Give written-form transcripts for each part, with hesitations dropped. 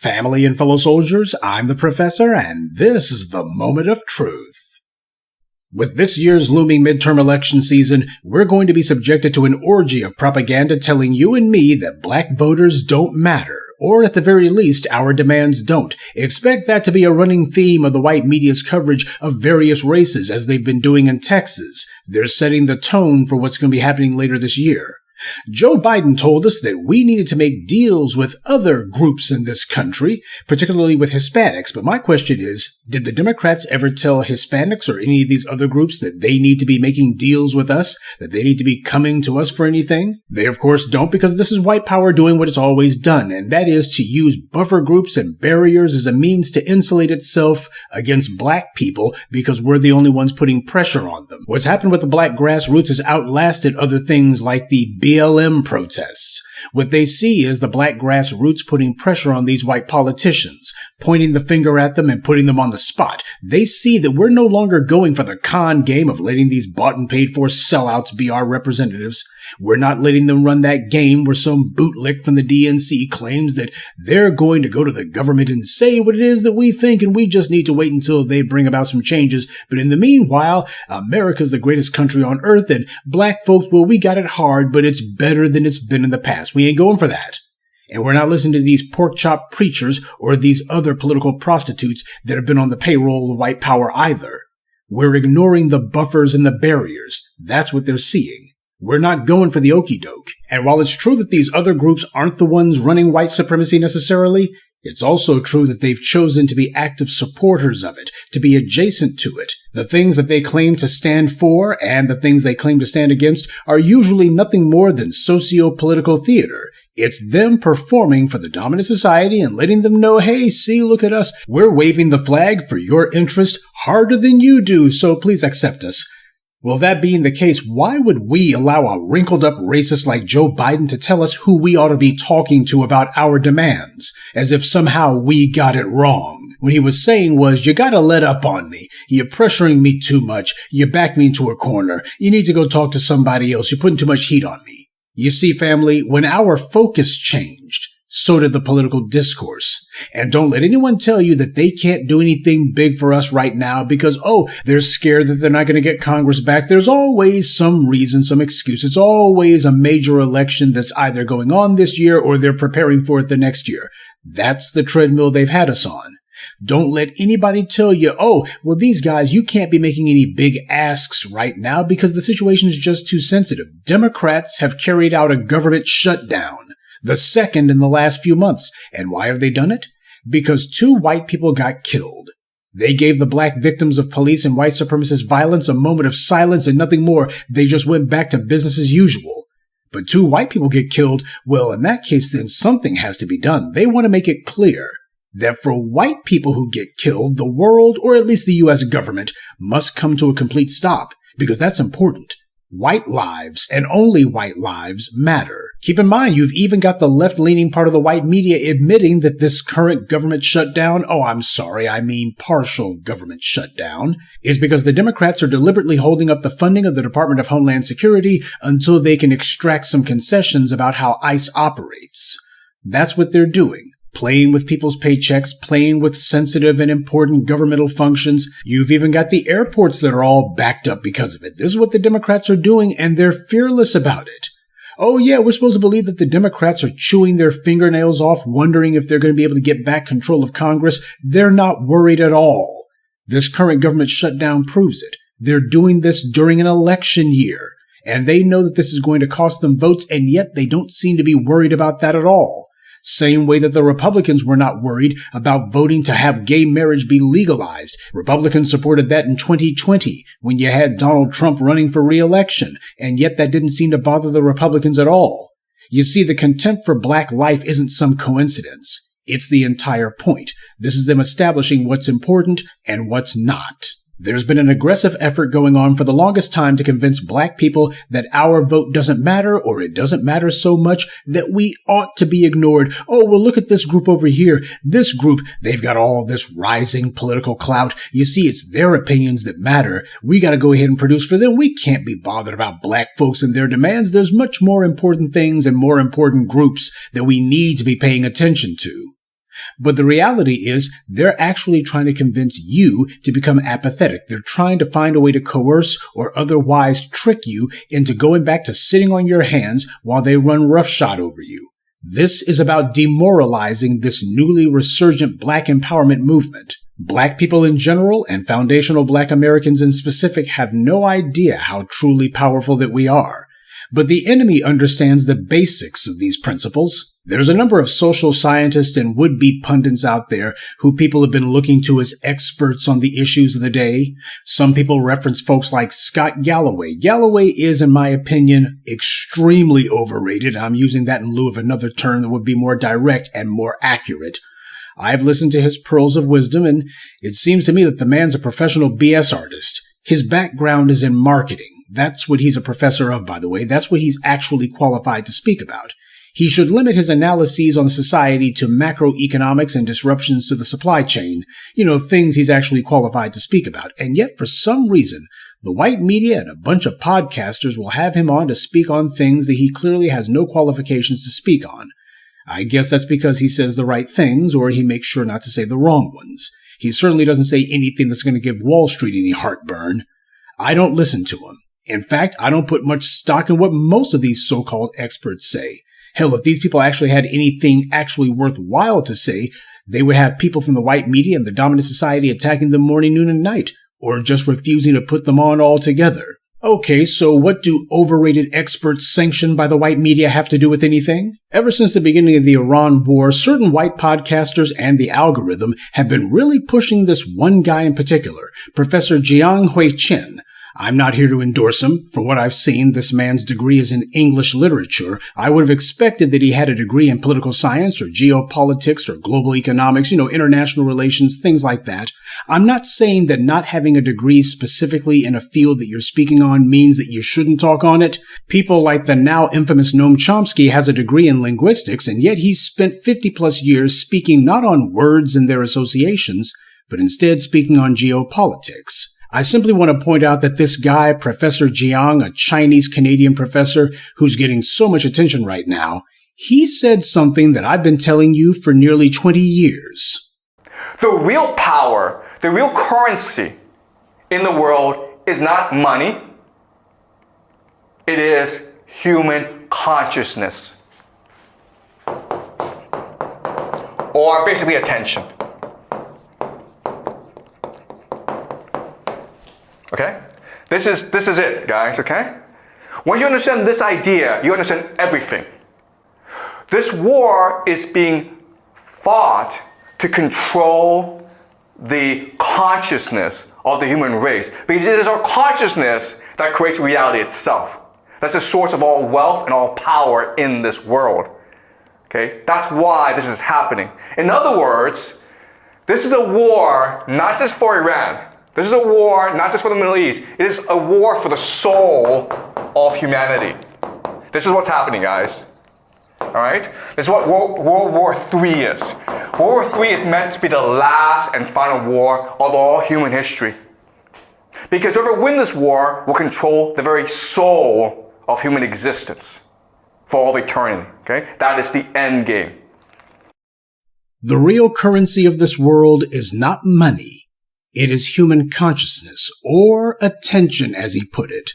Family and fellow soldiers, I'm the Professor, and this is the Moment of Truth. With this year's looming midterm election season, we're going to be subjected to an orgy of propaganda telling you and me that black voters don't matter, or at the very least, our demands don't. Expect that to be a running theme of the white media's coverage of various races, as they've been doing in Texas. They're setting the tone for what's going to be happening later this year. Joe Biden told us that we needed to make deals with other groups in this country, particularly with Hispanics. But my question is, did the Democrats ever tell Hispanics or any of these other groups that they need to be making deals with us, that they need to be coming to us for anything? They, of course, don't, because this is white power doing what it's always done, and that is to use buffer groups and barriers as a means to insulate itself against black people because we're the only ones putting pressure on them. What's happened with the black grassroots has outlasted other things like the BLM protests. What they see is the black grassroots putting pressure on these white politicians, pointing the finger at them and putting them on the spot. They see that we're no longer going for the con game of letting these bought and paid for sellouts be our representatives. We're not letting them run that game where some bootlick from the DNC claims that they're going to go to the government and say what it is that we think, and we just need to wait until they bring about some changes. But in the meanwhile, America's the greatest country on earth, and black folks, well, we got it hard, but it's better than it's been in the past. We ain't going for that. And we're not listening to these pork chop preachers or these other political prostitutes that have been on the payroll of white power either. We're ignoring the buffers and the barriers. That's what they're seeing. We're not going for the okie doke. And while it's true that these other groups aren't the ones running white supremacy necessarily, it's also true that they've chosen to be active supporters of it, to be adjacent to it. The things that they claim to stand for and the things they claim to stand against are usually nothing more than socio-political theater. It's them performing for the dominant society and letting them know, hey, see, look at us. We're waving the flag for your interest harder than you do, so please accept us. Well, that being the case, why would we allow a wrinkled-up racist like Joe Biden to tell us who we ought to be talking to about our demands, as if somehow we got it wrong? What he was saying was, you gotta let up on me. You're pressuring me too much. You backed me into a corner. You need to go talk to somebody else. You're putting too much heat on me. You see, family, when our focus changed, so did the political discourse. And don't let anyone tell you that they can't do anything big for us right now because, they're scared that they're not going to get Congress back. There's always some reason, some excuse. It's always a major election that's either going on this year or they're preparing for it the next year. That's the treadmill they've had us on. Don't let anybody tell you, these guys, you can't be making any big asks right now because the situation is just too sensitive. Democrats have carried out a government shutdown, the second in the last few months. And why have they done it? Because 2 white people got killed. They gave the black victims of police and white supremacist violence a moment of silence and nothing more. They just went back to business as usual. But 2 white people get killed. Well, in that case, then something has to be done. They want to make it clear that for white people who get killed, the world, or at least the U.S. government, must come to a complete stop, because that's important. White lives, and only white lives, matter. Keep in mind, you've even got the left-leaning part of the white media admitting that this current government shutdown, partial government shutdown, is because the Democrats are deliberately holding up the funding of the Department of Homeland Security until they can extract some concessions about how ICE operates. That's what they're doing. Playing with people's paychecks, playing with sensitive and important governmental functions. You've even got the airports that are all backed up because of it. This is what the Democrats are doing, and they're fearless about it. Oh yeah, we're supposed to believe that the Democrats are chewing their fingernails off, wondering if they're going to be able to get back control of Congress. They're not worried at all. This current government shutdown proves it. They're doing this during an election year, and they know that this is going to cost them votes, and yet they don't seem to be worried about that at all. Same way that the Republicans were not worried about voting to have gay marriage be legalized. Republicans supported that in 2020 when you had Donald Trump running for re-election, and yet that didn't seem to bother the Republicans at all. You see, the contempt for black life isn't some coincidence. It's the entire point. This is them establishing what's important and what's not. There's been an aggressive effort going on for the longest time to convince black people that our vote doesn't matter, or it doesn't matter so much that we ought to be ignored. Look at this group over here. This group, they've got all this rising political clout. You see, it's their opinions that matter. We got to go ahead and produce for them. We can't be bothered about black folks and their demands. There's much more important things and more important groups that we need to be paying attention to. But the reality is they're actually trying to convince you to become apathetic. They're trying to find a way to coerce or otherwise trick you into going back to sitting on your hands while they run roughshod over you. This is about demoralizing this newly resurgent Black empowerment movement. Black people in general and foundational Black Americans in specific have no idea how truly powerful that we are. But the enemy understands the basics of these principles. There's a number of social scientists and would-be pundits out there who people have been looking to as experts on the issues of the day. Some people reference folks like Scott Galloway. Galloway is, in my opinion, extremely overrated. I'm using that in lieu of another term that would be more direct and more accurate. I've listened to his pearls of wisdom, and it seems to me that the man's a professional BS artist. His background is in marketing. That's what he's a professor of, by the way. That's what he's actually qualified to speak about. He should limit his analyses on society to macroeconomics and disruptions to the supply chain. Things he's actually qualified to speak about. And yet, for some reason, the white media and a bunch of podcasters will have him on to speak on things that he clearly has no qualifications to speak on. I guess that's because he says the right things, or he makes sure not to say the wrong ones. He certainly doesn't say anything that's going to give Wall Street any heartburn. I don't listen to him. In fact, I don't put much stock in what most of these so-called experts say. Hell, if these people actually had anything actually worthwhile to say, they would have people from the white media and the dominant society attacking them morning, noon, and night, or just refusing to put them on altogether. Okay, so what do overrated experts sanctioned by the white media have to do with anything? Ever since the beginning of the Iran war, certain white podcasters and the algorithm have been really pushing this one guy in particular, Professor Jiang Hui Chen. I'm not here to endorse him. From what I've seen, this man's degree is in English literature. I would have expected that he had a degree in political science or geopolitics or global economics, international relations, things like that. I'm not saying that not having a degree specifically in a field that you're speaking on means that you shouldn't talk on it. People like the now infamous Noam Chomsky has a degree in linguistics, and yet he's spent 50 plus years speaking not on words and their associations, but instead speaking on geopolitics. I simply want to point out that this guy, Professor Jiang, a Chinese-Canadian professor who's getting so much attention right now, he said something that I've been telling you for nearly 20 years. The real power, the real currency in the world is not money. It is human consciousness. Or basically attention. Okay? This is it, guys, okay? Once you understand this idea, you understand everything. This war is being fought to control the consciousness of the human race. Because it is our consciousness that creates reality itself. That's the source of all wealth and all power in this world. Okay? That's why this is happening. In other words, this is a war not just for Iran. This is a war not just for the Middle East. It is a war for the soul of humanity. This is what's happening, guys. Alright? This is what World War III is. World War III is meant to be the last and final war of all human history. Because whoever wins this war will control the very soul of human existence for all of eternity. Okay? That is the end game. The real currency of this world is not money. It is human consciousness, or attention, as he put it.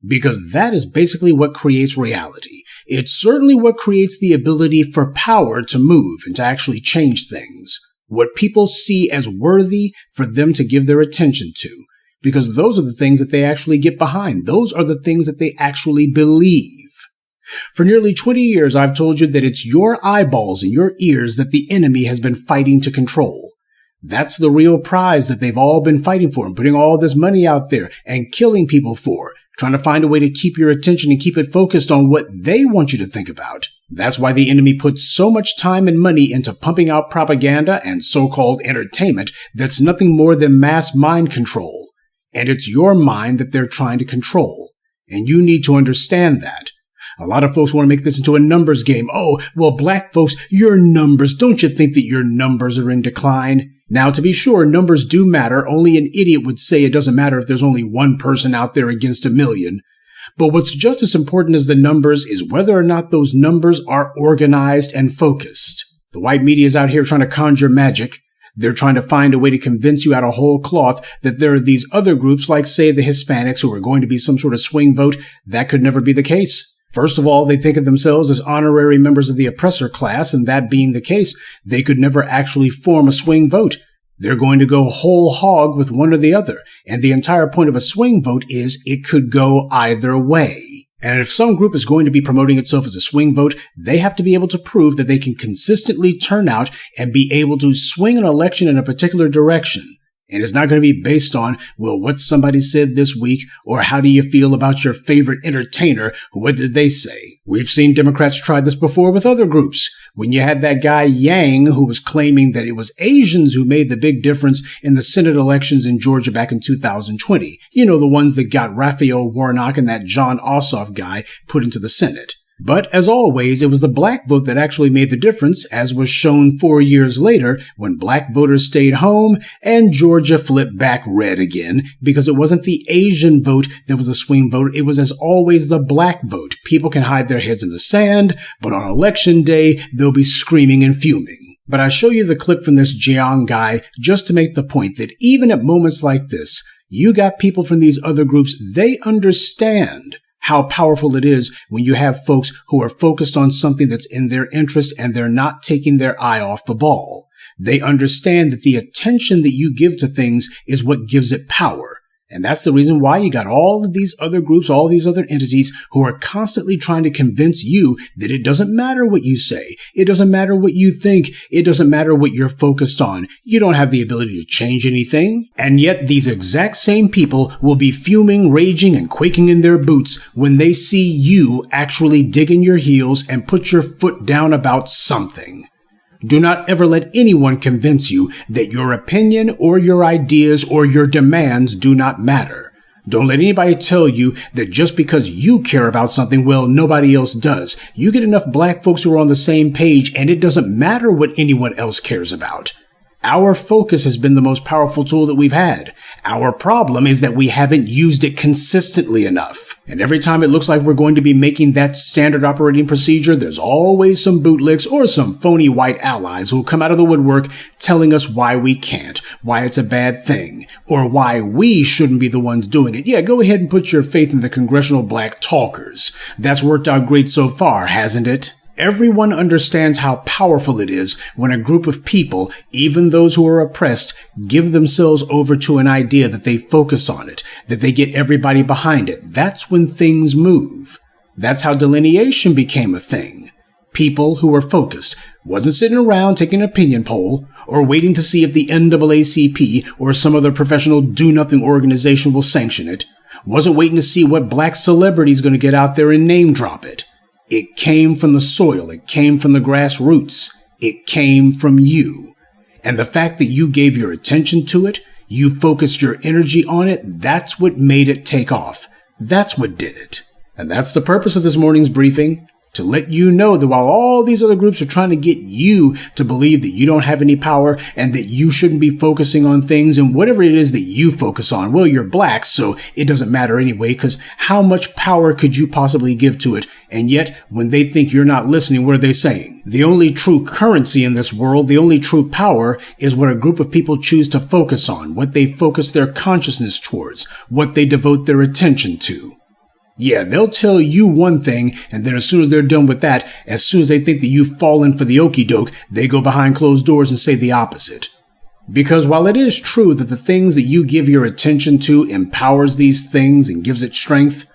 Because that is basically what creates reality. It's certainly what creates the ability for power to move and to actually change things. What people see as worthy for them to give their attention to. Because those are the things that they actually get behind. Those are the things that they actually believe. For nearly 20 years, I've told you that it's your eyeballs and your ears that the enemy has been fighting to control. That's the real prize that they've all been fighting for and putting all this money out there and killing people for, trying to find a way to keep your attention and keep it focused on what they want you to think about. That's why the enemy puts so much time and money into pumping out propaganda and so-called entertainment that's nothing more than mass mind control. And it's your mind that they're trying to control. And you need to understand that. A lot of folks want to make this into a numbers game. Oh, well, black folks, your numbers, don't you think that your numbers are in decline? Now, to be sure, numbers do matter. Only an idiot would say it doesn't matter if there's only one person out there against a million. But what's just as important as the numbers is whether or not those numbers are organized and focused. The white media is out here trying to conjure magic. They're trying to find a way to convince you out of whole cloth that there are these other groups, like, say, the Hispanics, who are going to be some sort of swing vote. That could never be the case. First of all, they think of themselves as honorary members of the oppressor class, and that being the case, they could never actually form a swing vote. They're going to go whole hog with one or the other, and the entire point of a swing vote is it could go either way. And if some group is going to be promoting itself as a swing vote, they have to be able to prove that they can consistently turn out and be able to swing an election in a particular direction. And it's not going to be based on, well, what somebody said this week, or how do you feel about your favorite entertainer? What did they say? We've seen Democrats try this before with other groups. When you had that guy Yang, who was claiming that it was Asians who made the big difference in the Senate elections in Georgia back in 2020. You know, the ones that got Raphael Warnock and that John Ossoff guy put into the Senate. But as always, it was the black vote that actually made the difference, as was shown 4 years later when black voters stayed home and Georgia flipped back red again, because it wasn't the Asian vote that was a swing vote. It was, as always, the black vote. People can hide their heads in the sand, but on election day, they'll be screaming and fuming. But I show you the clip from this Jiang guy just to make the point that even at moments like this, you got people from these other groups, they understand how powerful it is when you have folks who are focused on something that's in their interest and they're not taking their eye off the ball. They understand that the attention that you give to things is what gives it power. And that's the reason why you got all of these other groups, all these other entities who are constantly trying to convince you that it doesn't matter what you say. It doesn't matter what you think. It doesn't matter what you're focused on. You don't have the ability to change anything. And yet these exact same people will be fuming, raging, and quaking in their boots when they see you actually dig in your heels and put your foot down about something. Do not ever let anyone convince you that your opinion or your ideas or your demands do not matter. Don't let anybody tell you that just because you care about something, well, nobody else does. You get enough black folks who are on the same page, and it doesn't matter what anyone else cares about. Our focus has been the most powerful tool that we've had. Our problem is that we haven't used it consistently enough. And every time it looks like we're going to be making that standard operating procedure, there's always some bootlicks or some phony white allies who'll come out of the woodwork telling us why we can't, why it's a bad thing, or why we shouldn't be the ones doing it. Yeah, go ahead and put your faith in the congressional black talkers. That's worked out great so far, hasn't it? Everyone understands how powerful it is when a group of people, even those who are oppressed, give themselves over to an idea, that they focus on it, that they get everybody behind it. That's when things move. That's how delineation became a thing. People who were focused, wasn't sitting around taking an opinion poll or waiting to see if the NAACP or some other professional do-nothing organization will sanction it, wasn't waiting to see what black celebrity is going to get out there and name drop it. It came from the soil. It came from the grassroots. It came from you. And the fact that you gave your attention to it, you focused your energy on it, that's what made it take off. That's what did it. And that's the purpose of this morning's briefing. To let you know that while all these other groups are trying to get you to believe that you don't have any power and that you shouldn't be focusing on things and whatever it is that you focus on, well, you're black, so it doesn't matter anyway, because how much power could you possibly give to it? And yet, when they think you're not listening, what are they saying? The only true currency in this world, the only true power, is what a group of people choose to focus on, what they focus their consciousness towards, what they devote their attention to. Yeah, they'll tell you one thing, and then as soon as they're done with that, as soon as they think that you've fallen for the okie doke, they go behind closed doors and say the opposite. Because while it is true that the things that you give your attention to empowers these things and gives it strength,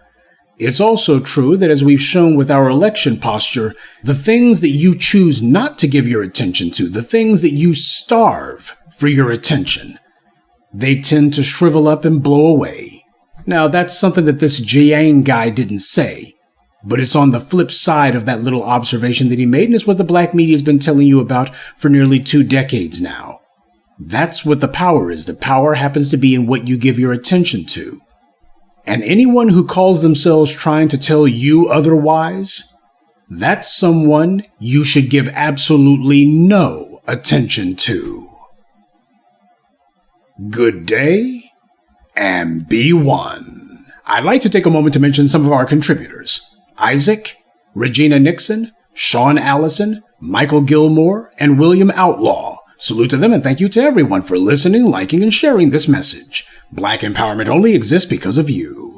it's also true that, as we've shown with our election posture, the things that you choose not to give your attention to, the things that you starve for your attention, they tend to shrivel up and blow away. Now, that's something that this Jiang guy didn't say, but it's on the flip side of that little observation that he made, and it's what the black media has been telling you about for nearly 2 decades now. That's what the power is. The power happens to be in what you give your attention to. And anyone who calls themselves trying to tell you otherwise, that's someone you should give absolutely no attention to. Good day. And be one. I'd like to take a moment to mention some of our contributors. Isaac, Regina Nixon, Sean Allison, Michael Gilmore, and William Outlaw. Salute to them and thank you to everyone for listening, liking, and sharing this message. Black empowerment only exists because of you.